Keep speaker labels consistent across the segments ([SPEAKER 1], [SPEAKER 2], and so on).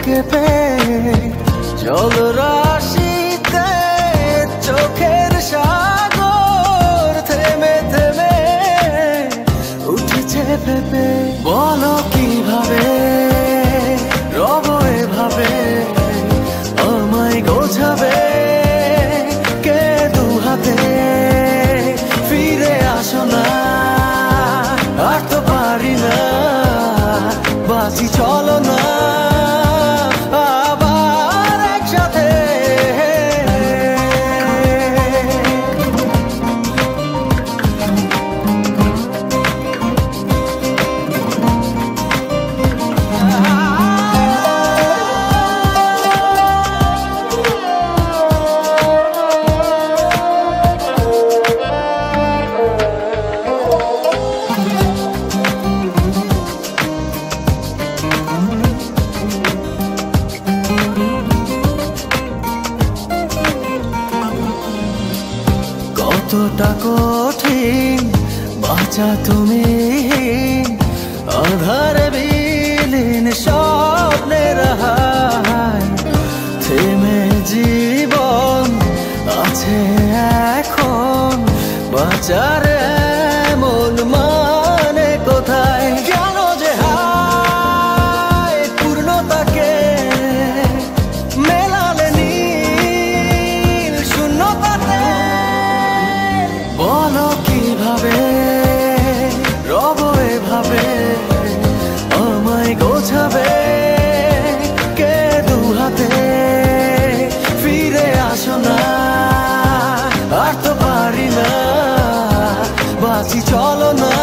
[SPEAKER 1] কেঁপে জলরাশিতে চোখের সাগর থেমে থেমে উঠেছে ভেবে। বলো কিভাবে রব এভাবে আমায় গোছাবে কে দু হাতে। ফিরে আসো না আর তো পারি না, বাঁচি চলো না আবার একসাথে। কতটা কঠিন বাঁচা তুমি আধারে বিলীন স্বপ্নের হায়। থেমে জীবন আছে এখন, বাঁচার এমন মানে কোথায়? কেন যে হায় পূর্ণতাকে মেলালে নীল শূন্যতাতে। বলো কিভাবে রব এভাবে আমায় গোছাবে কে দু হাতে। ফিরে আসো না আর তো পারি না, বাঁচি চলো না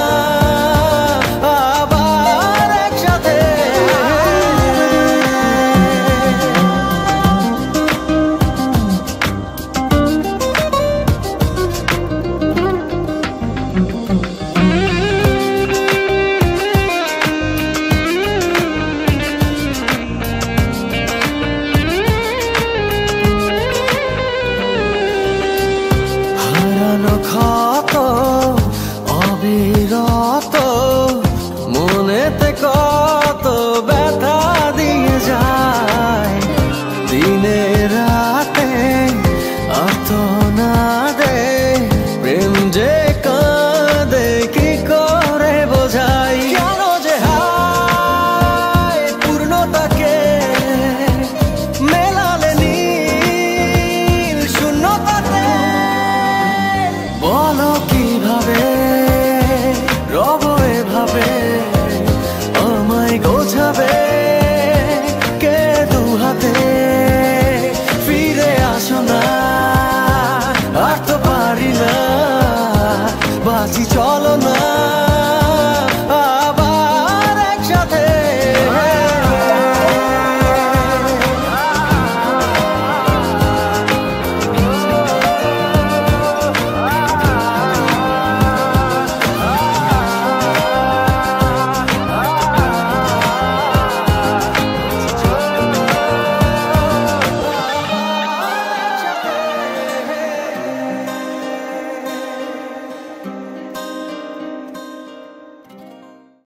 [SPEAKER 1] আবার একসাথে। হারানো ক্ষত অবিরত মনেতে কর